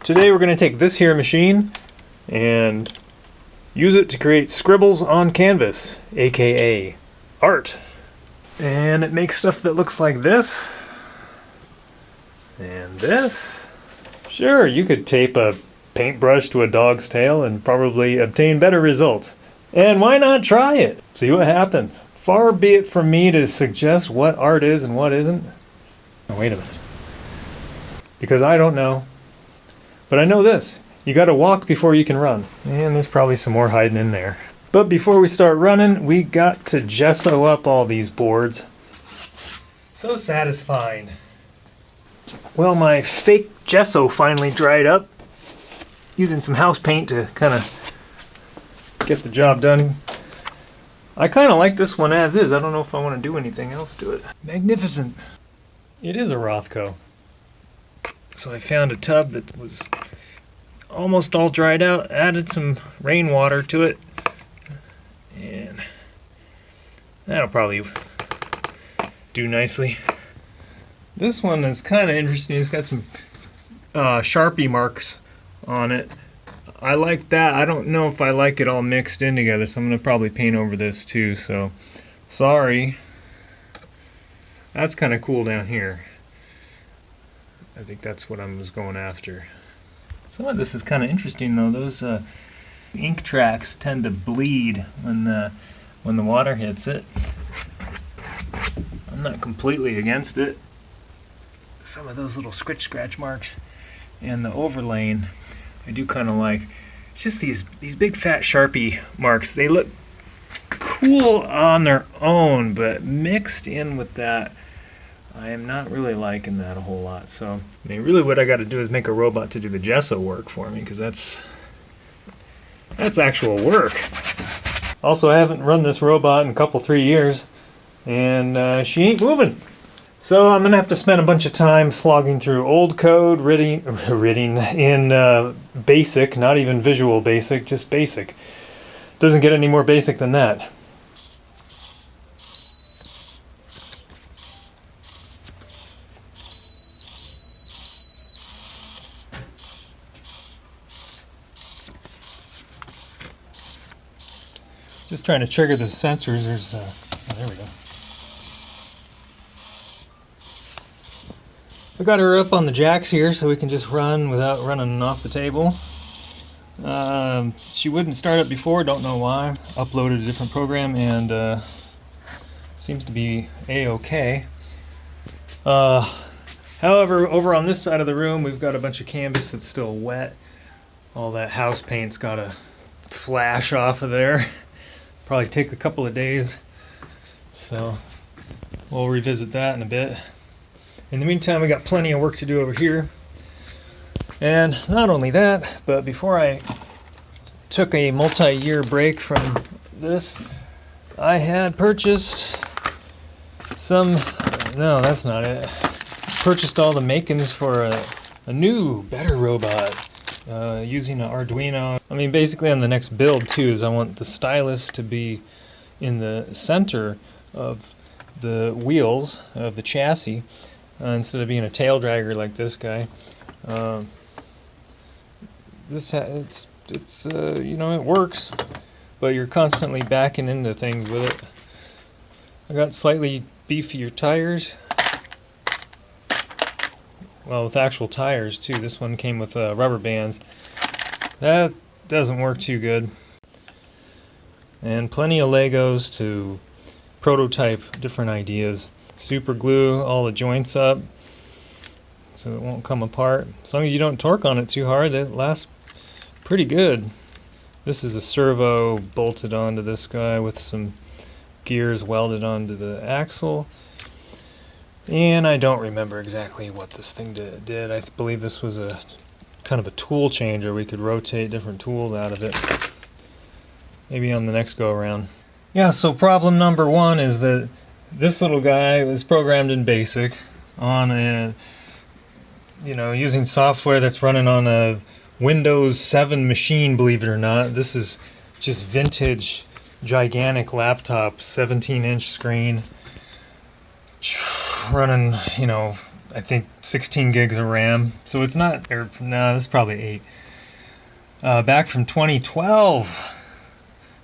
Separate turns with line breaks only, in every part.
Today we're going to take this here machine and use it to create scribbles on canvas, aka art. And it makes stuff that looks like this and this. Sure, you could tape a paintbrush to a dog's tail and probably obtain better results. And why not try it? See what happens. Far be it from me to suggest what art is and what isn't. Oh, wait a minute. Because I don't know. But I know this. You gotta walk before you can run. And there's probably some more hiding in there. But before we start running, we got to gesso up all these boards. So satisfying. Well, my fake gesso finally dried up. Using some house paint to kind of get the job done. I kind of like this one as is. I don't know if I want to do anything else to it. Magnificent. It is a Rothko. So I found a tub that was almost all dried out, added some rainwater to it, and that'll probably do nicely. This one is kind of interesting. It's got some Sharpie marks on it. I like that. I don't know if I like it all mixed in together, so I'm going to probably paint over this too, so sorry. That's kind of cool down here. I think that's what I was going after. Some of this is kind of interesting though. Those ink tracks tend to bleed when the water hits it. I'm not completely against it. Some of those little scratch marks and the overlaying I do kind of like. It's just these big fat Sharpie marks. They look cool on their own, but mixed in with that, I am not really liking that a whole lot. So, I mean, really what I got to do is make a robot to do the gesso work for me, because that's actual work. Also, I haven't run this robot in a couple, 3 years, and she ain't moving. So I'm going to have to spend a bunch of time slogging through old code, reading in BASIC, not even Visual Basic, just BASIC. Doesn't get any more basic than that. Just trying to trigger the sensors. There's, oh, there we go. I got her up on the jacks here so we can just run without running off the table. She wouldn't start up before, don't know why. Uploaded a different program and seems to be A-okay. However, over on this side of the room we've got a bunch of canvas that's still wet. All that house paint's got to flash off of there. Probably take a couple of days. So we'll revisit that in a bit. In the meantime, we got plenty of work to do over here. And not only that, but before I took a multi-year break from this, I had purchased some, no, that's not it. Purchased all the makings for a new, better robot using an Arduino. I mean, basically on the next build too, is I want the stylus to be in the center of the wheels of the chassis. Instead of being a tail dragger like this guy, it's you know, it works, but you're constantly backing into things with it. I got slightly beefier tires. Well, with actual tires too. This one came with rubber bands. That doesn't work too good. And plenty of Legos to prototype different ideas. Super glue all the joints up so it won't come apart. As long as you don't torque on it too hard, it lasts pretty good. This is a servo bolted onto this guy with some gears welded onto the axle. And I don't remember exactly what this thing did. I believe this was a kind of a tool changer. We could rotate different tools out of it. Maybe on the next go around. Yeah, so problem number one is that this little guy was programmed in BASIC on a, using software that's running on a Windows 7 machine, believe it or not. This is just vintage, gigantic laptop, 17-inch screen, running, I think 16 gigs of RAM. So it's not, or no, this is probably 8. Back from 2012.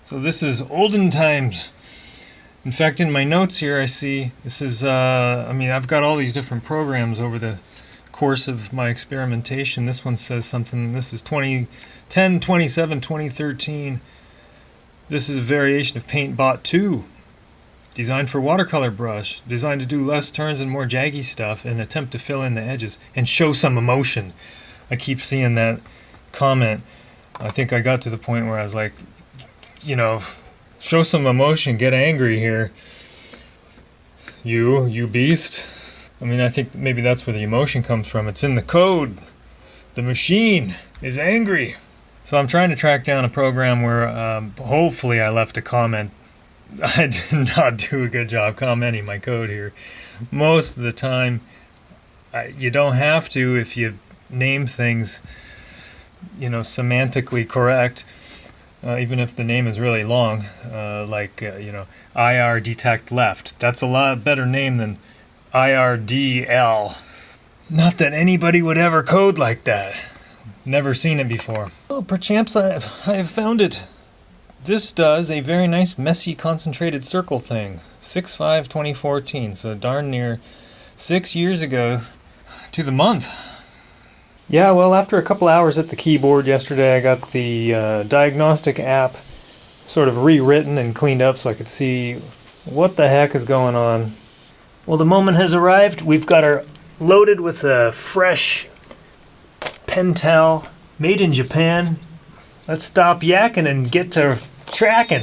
So this is olden times. In fact, in my notes here, I see this is, I mean, I've got all these different programs over the course of my experimentation. This one says something, this is 2010, 27, 2013. This is a variation of PaintBot 2, designed for watercolor brush, designed to do less turns and more jaggy stuff and attempt to fill in the edges and show some emotion. I keep seeing that comment. I think I got to the point where I was like, you know, show some emotion, get angry here. You beast. I mean, I think maybe that's where the emotion comes from. It's in the code. The machine is angry. So I'm trying to track down a program where hopefully I left a comment. I did not do a good job commenting my code here. Most of the time, you don't have to if you name things, you know, semantically correct. Even if the name is really long, you know, IR detect left. That's a lot better name than IRDL. Not that anybody would ever code like that. Never seen it before. Oh, perchance I have found it. This does a very nice messy concentrated circle thing. 6/5/2014, so darn near 6 years ago to the month. Yeah, well, after a couple hours at the keyboard yesterday, I got the diagnostic app sort of rewritten and cleaned up so I could see what the heck is going on. Well, the moment has arrived. We've got her loaded with a fresh Pentel made in Japan. Let's stop yakking and get to tracking.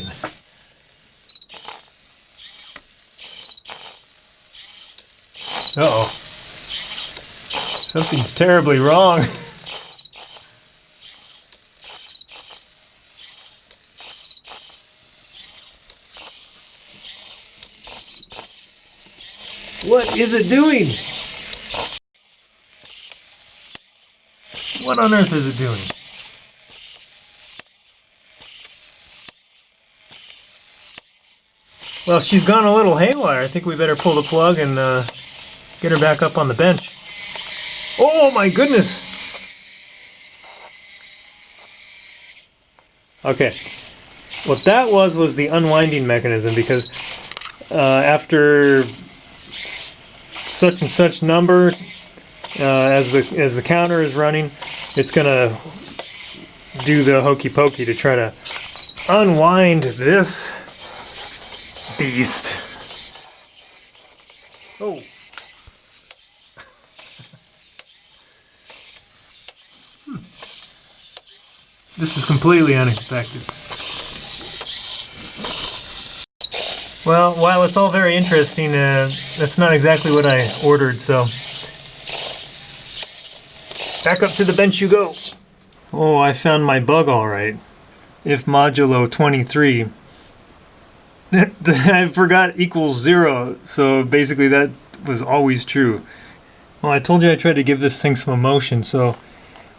Uh-oh. Something's terribly wrong. What is it doing? What on earth is it doing? Well, she's gone a little haywire. I think we better pull the plug and get her back up on the bench. Oh my goodness! Okay, what that was the unwinding mechanism, because after such and such number, as the counter is running, it's gonna do the hokey pokey to try to unwind this beast. Oh. This is completely unexpected. Well, while it's all very interesting, that's not exactly what I ordered, so back up to the bench you go. Oh, I found my bug all right. If modulo 23, I forgot equals 0, so basically that was always true. Well, I told you I tried to give this thing some emotion, so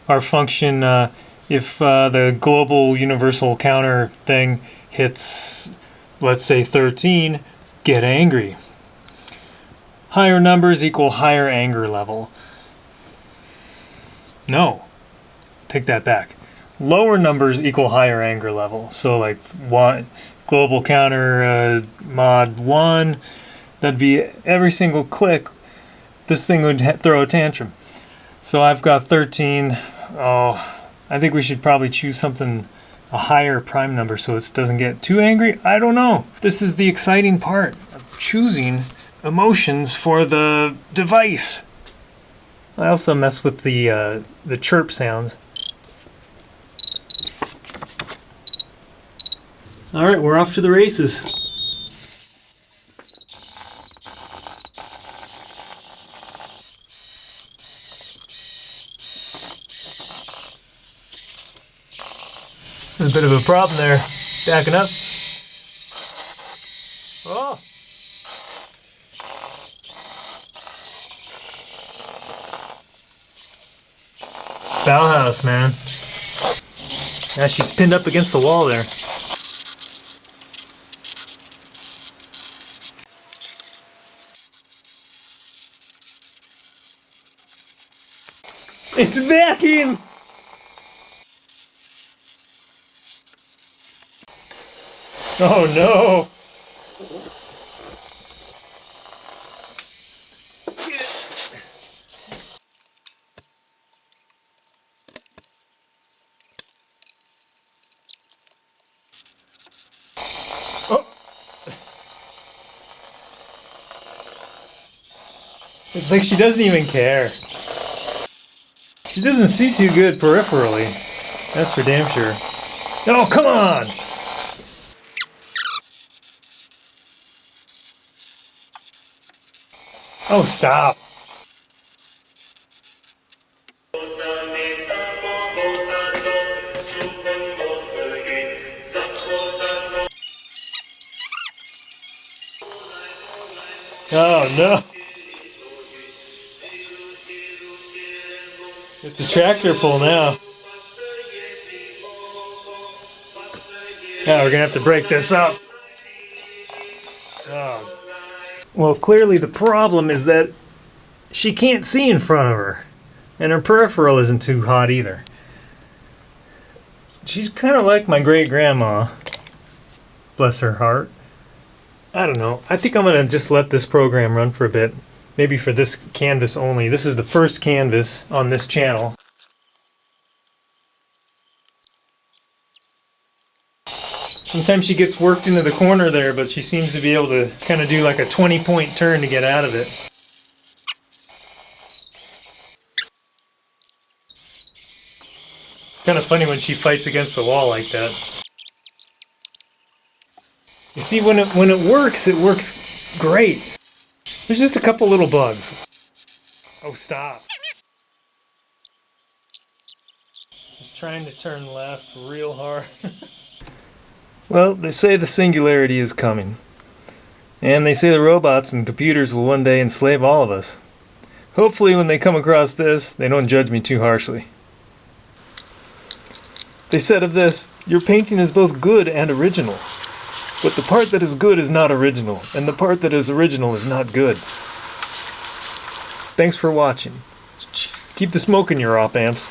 our function, if the global universal counter thing hits, let's say 13, get angry. Higher numbers equal higher anger level. No, take that back. Lower numbers equal higher anger level. So like one, global counter mod 1, that'd be every single click, this thing would throw a tantrum. So I've got 13. Oh, I think we should probably choose something, a higher prime number, so it doesn't get too angry. I don't know. This is the exciting part of choosing emotions for the device. I also mess with the chirp sounds. All right, we're off to the races. There's a bit of a problem there. Backing up. Oh. Bauhaus, man. Yeah, she's pinned up against the wall there. It's backing! Oh no! Oh. It's like she doesn't even care. She doesn't see too good peripherally. That's for damn sure. Oh, come on! Oh, stop. Oh, no. It's a tractor pull now. Now we're gonna have to break this up. Oh. Well, clearly the problem is that she can't see in front of her. And her peripheral isn't too hot either. She's kind of like my great-grandma. Bless her heart. I don't know. I think I'm going to just let this program run for a bit. Maybe for this canvas only. This is the first canvas on this channel. Sometimes she gets worked into the corner there, but she seems to be able to kind of do like a 20-point turn to get out of it. Kind of funny when she fights against the wall like that. You see, when it works great. There's just a couple little bugs. Oh, stop. Just trying to turn left real hard. Well, they say the singularity is coming. And they say the robots and computers will one day enslave all of us. Hopefully when they come across this, they don't judge me too harshly. They said of this, your painting is both good and original. But the part that is good is not original, and the part that is original is not good. Thanks for watching. Keep the smoke in your op amps.